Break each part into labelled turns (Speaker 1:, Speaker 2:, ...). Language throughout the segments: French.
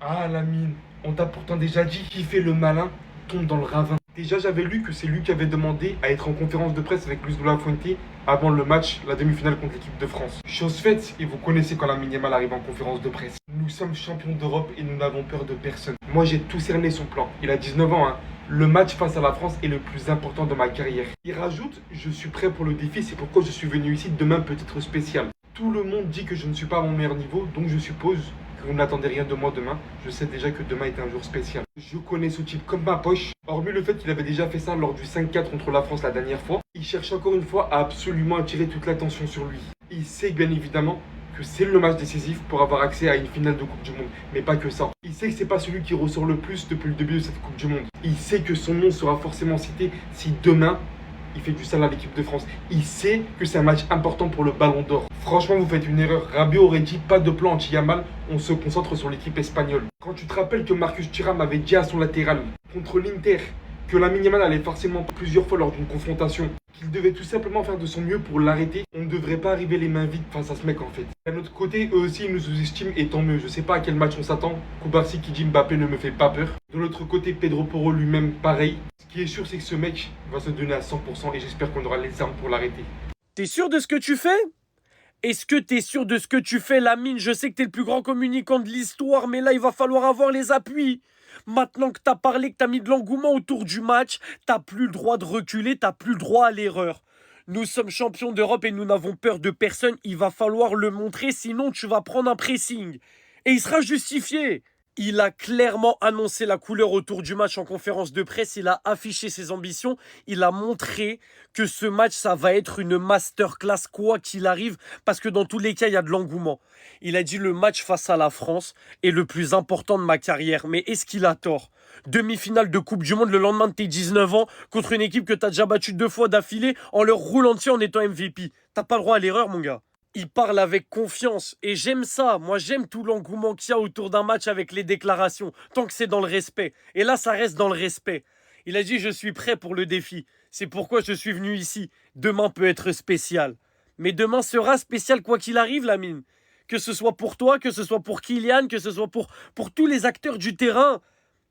Speaker 1: Ah, Lamine, on t'a pourtant déjà dit qui fait le malin tombe dans le ravin. Déjà, j'avais lu que c'est lui qui avait demandé à être en conférence de presse avec Luis de la Fuente avant le match, la demi-finale contre l'équipe de France. Chose faite, et vous connaissez quand Lamine Yamal arrive en conférence de presse. Nous sommes champions d'Europe et nous n'avons peur de personne. Moi, j'ai tout cerné son plan. Il a 19 ans, hein. Le match face à la France est le plus important de ma carrière. Il rajoute, je suis prêt pour le défi, c'est pourquoi je suis venu ici, demain peut être spécial. Tout le monde dit que je ne suis pas à mon meilleur niveau, donc je suppose que vous n'attendez rien de moi demain. Je sais déjà que demain est un jour spécial. Je connais ce type comme ma poche, hormis le fait qu'il avait déjà fait ça lors du 5-4 contre la France la dernière fois. Il cherche encore une fois à absolument attirer toute l'attention sur lui. Il sait bien évidemment que c'est le match décisif pour avoir accès à une finale de Coupe du Monde. Mais pas que ça. Il sait que c'est pas celui qui ressort le plus depuis le début de cette Coupe du Monde. Il sait que son nom sera forcément cité si demain il fait du sale à l'équipe de France. Il sait que c'est un match important pour le Ballon d'Or. Franchement, vous faites une erreur. Rabiot aurait dit pas de plan anti-Yamal, on se concentre sur l'équipe espagnole. Quand tu te rappelles que Marcus Thuram avait dit à son latéral contre l'Inter que Lamine Yamal allait forcément plusieurs fois lors d'une confrontation, qu'il devait tout simplement faire de son mieux pour l'arrêter, on ne devrait pas arriver les mains vides face à ce mec en fait. D'un autre côté, eux aussi ils nous sous-estiment et tant mieux. Je sais pas à quel match on s'attend. Koubarsi qui dit Mbappé ne me fait pas peur. De l'autre côté, Pedro Porro lui-même pareil. Ce qui est sûr, c'est que ce mec va se donner à 100% et j'espère qu'on aura les armes pour l'arrêter.
Speaker 2: T'es sûr de ce que tu fais? Est-ce que t'es sûr de ce que tu fais, Lamine? Je sais que t'es le plus grand communicant de l'histoire, mais là, il va falloir avoir les appuis. Maintenant que t'as parlé, que t'as mis de l'engouement autour du match, t'as plus le droit de reculer, t'as plus le droit à l'erreur. Nous sommes champions d'Europe et nous n'avons peur de personne. Il va falloir le montrer, sinon tu vas prendre un pressing. Et il sera justifié. Il a clairement annoncé la couleur autour du match en conférence de presse, il a affiché ses ambitions, il a montré que ce match, ça va être une masterclass quoi qu'il arrive, parce que dans tous les cas, il y a de l'engouement. Il a dit le match face à la France est le plus important de ma carrière, mais est-ce qu'il a tort? Demi-finale de Coupe du Monde le lendemain de tes 19 ans, contre une équipe que tu as déjà battue 2 fois d'affilée, en leur roulant dessus en étant MVP. T'as pas le droit à l'erreur, mon gars. Il parle avec confiance et j'aime ça. Moi, j'aime tout l'engouement qu'il y a autour d'un match avec les déclarations, tant que c'est dans le respect. Et là, ça reste dans le respect. Il a dit je suis prêt pour le défi. C'est pourquoi je suis venu ici. Demain peut être spécial. Mais demain sera spécial quoi qu'il arrive, Lamine. Que ce soit pour toi, que ce soit pour Kylian, que ce soit pour tous les acteurs du terrain.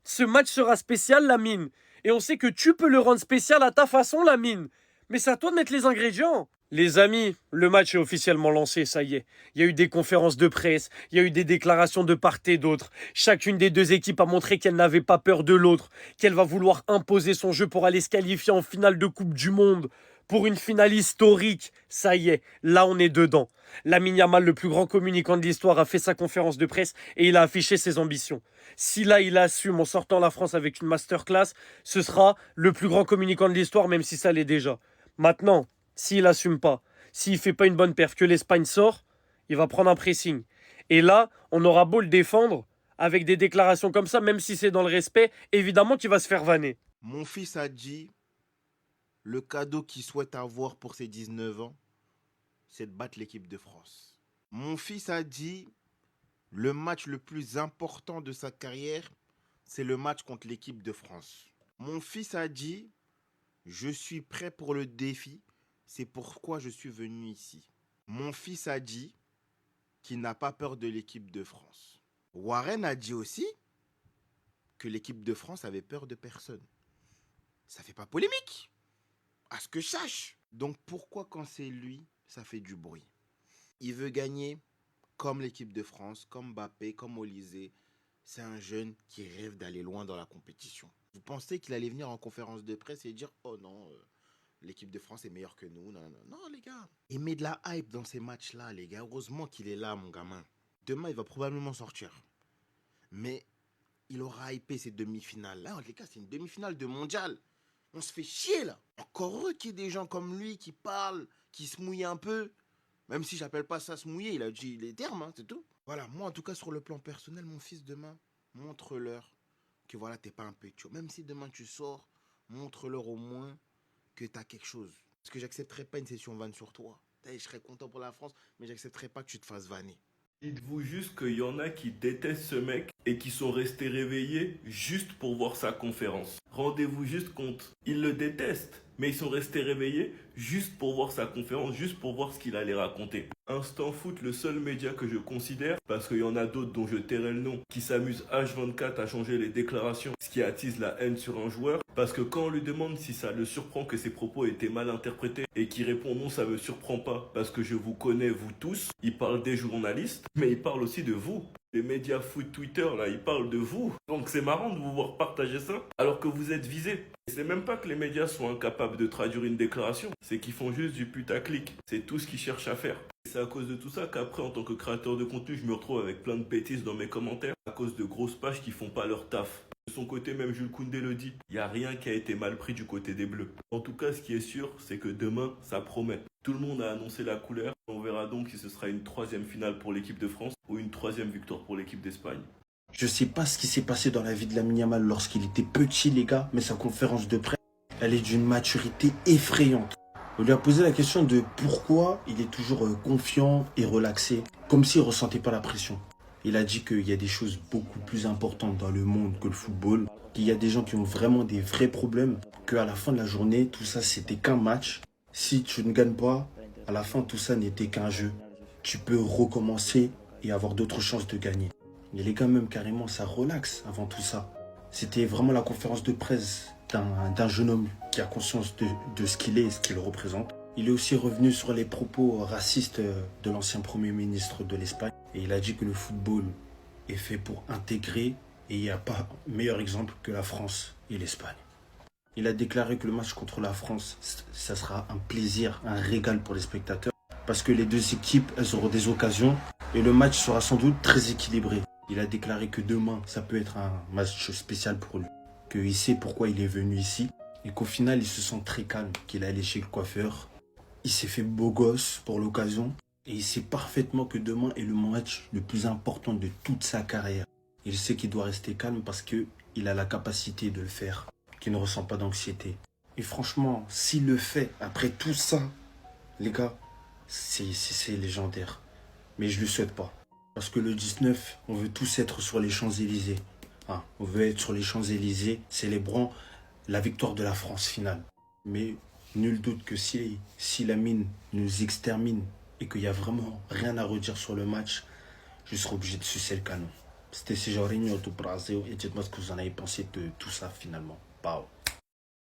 Speaker 2: Ce match sera spécial, Lamine. Et on sait que tu peux le rendre spécial à ta façon, Lamine. Mais c'est à toi de mettre les ingrédients. Les amis, le match est officiellement lancé, ça y est. Il y a eu des conférences de presse, il y a eu des déclarations de part et d'autre. Chacune des deux équipes a montré qu'elle n'avait pas peur de l'autre, qu'elle va vouloir imposer son jeu pour aller se qualifier en finale de Coupe du Monde. Pour une finale historique, ça y est, là on est dedans. Lamine Yamal, le plus grand communicant de l'histoire, a fait sa conférence de presse et il a affiché ses ambitions. Si là il assume en sortant la France avec une masterclass, ce sera le plus grand communicant de l'histoire, même si ça l'est déjà. Maintenant, s'il assume pas, s'il fait pas une bonne perf, que l'Espagne sort, il va prendre un pressing. Et là, on aura beau le défendre, avec des déclarations comme ça, même si c'est dans le respect, évidemment qu'il va se faire vanner.
Speaker 3: Mon fils a dit, le cadeau qu'il souhaite avoir pour ses 19 ans, c'est de battre l'équipe de France. Mon fils a dit, le match le plus important de sa carrière, c'est le match contre l'équipe de France. Mon fils a dit, je suis prêt pour le défi, c'est pourquoi je suis venu ici. Mon fils a dit qu'il n'a pas peur de l'équipe de France. Warren a dit aussi que l'équipe de France avait peur de personne. Ça fait pas polémique, à ce que je sache. Donc pourquoi quand c'est lui, ça fait du bruit? Il veut gagner comme l'équipe de France, comme Mbappé, comme Olysée. C'est un jeune qui rêve d'aller loin dans la compétition. Vous pensez qu'il allait venir en conférence de presse et dire « Oh non, l'équipe de France est meilleure que nous. » Non, non, non, les gars. Il met de la hype dans ces matchs-là, les gars. Heureusement qu'il est là, mon gamin. Demain, il va probablement sortir. Mais il aura hypé ces demi-finales. Là, les gars, c'est une demi-finale de mondial. On se fait chier, là. Encore heureux qu'il y ait des gens comme lui qui parlent, qui se mouillent un peu. Même si j'appelle pas ça se mouiller, il a dit les termes, hein, c'est tout. Voilà, moi, en tout cas, sur le plan personnel, mon fils, demain, montre-leur que voilà, t'es pas un pétio. Même si demain tu sors, montre-leur au moins que t'as quelque chose. Parce que j'accepterai pas une session vanne sur toi. Je serais content pour la France, mais j'accepterai pas que tu te fasses vanner.
Speaker 4: Dites-vous juste qu'il y en a qui détestent ce mec et qui sont restés réveillés juste pour voir sa conférence. Rendez-vous juste compte, ils le détestent. mais ils sont restés réveillés juste pour voir sa conférence, juste pour voir ce qu'il allait raconter. Instant Foot, le seul média que je considère, parce qu'il y en a d'autres dont je tairai le nom, qui s'amusent H24 à changer les déclarations, ce qui attise la haine sur un joueur, parce que quand on lui demande si ça le surprend que ses propos étaient mal interprétés, et qu'il répond non, ça me surprend pas, parce que je vous connais, vous tous, il parle des journalistes, mais il parle aussi de vous. Les médias foot Twitter, là, ils parlent de vous. Donc c'est marrant de vous voir partager ça, alors que vous êtes visé. Et c'est même pas que les médias sont incapables de traduire une déclaration, c'est qu'ils font juste du putaclic. C'est tout ce qu'ils cherchent à faire. Et c'est à cause de tout ça qu'après, en tant que créateur de contenu, je me retrouve avec plein de bêtises dans mes commentaires, à cause de grosses pages qui font pas leur taf. De son côté, même Jules Koundé le dit, il n'y a rien qui a été mal pris du côté des Bleus. En tout cas, ce qui est sûr, c'est que demain, ça promet. Tout le monde a annoncé la couleur. On verra donc si ce sera une 3e finale pour l'équipe de France ou une 3e victoire pour l'équipe d'Espagne.
Speaker 5: Je sais pas ce qui s'est passé dans la vie de Lamine Yamal lorsqu'il était petit, les gars, mais sa conférence de presse, elle est d'une maturité effrayante. On lui a posé la question de pourquoi il est toujours confiant et relaxé, comme s'il ressentait pas la pression. Il a dit qu'il y a des choses beaucoup plus importantes dans le monde que le football, qu'il y a des gens qui ont vraiment des vrais problèmes, qu'à la fin de la journée, tout ça c'était qu'un match. Si tu ne gagnes pas, à la fin tout ça n'était qu'un jeu. Tu peux recommencer et avoir d'autres chances de gagner. Mais les gars, même carrément, ça relaxe avant tout ça. C'était vraiment la conférence de presse d'un jeune homme qui a conscience de ce qu'il est et ce qu'il représente. Il est aussi revenu sur les propos racistes de l'ancien Premier ministre de l'Espagne. Et il a dit que le football est fait pour intégrer et il n'y a pas meilleur exemple que la France et l'Espagne. Il a déclaré que le match contre la France, ça sera un plaisir, un régal pour les spectateurs. Parce que les deux équipes, elles auront des occasions et le match sera sans doute très équilibré. Il a déclaré que demain, ça peut être un match spécial pour lui. Qu'il sait pourquoi il est venu ici et qu'au final, il se sent très calme, qu'il est allé chez le coiffeur. Il s'est fait beau gosse pour l'occasion et il sait parfaitement que demain est le match le plus important de toute sa carrière. Il sait qu'il doit rester calme parce qu'il a la capacité de le faire, qu'il ne ressent pas d'anxiété. Et franchement, s'il le fait après tout ça, les gars, c'est légendaire. Mais je ne le souhaite pas. Parce que le 19, on veut tous être sur les Champs-Élysées. On veut être sur les Champs-Élysées, célébrant la victoire de la France finale. Mais nul doute que si Lamine nous extermine et qu'il n'y a vraiment rien à redire sur le match, je serai obligé de sucer le canon. C'était Céjarinho do Brasil et dites-moi ce que vous en avez pensé de tout ça finalement. Pau.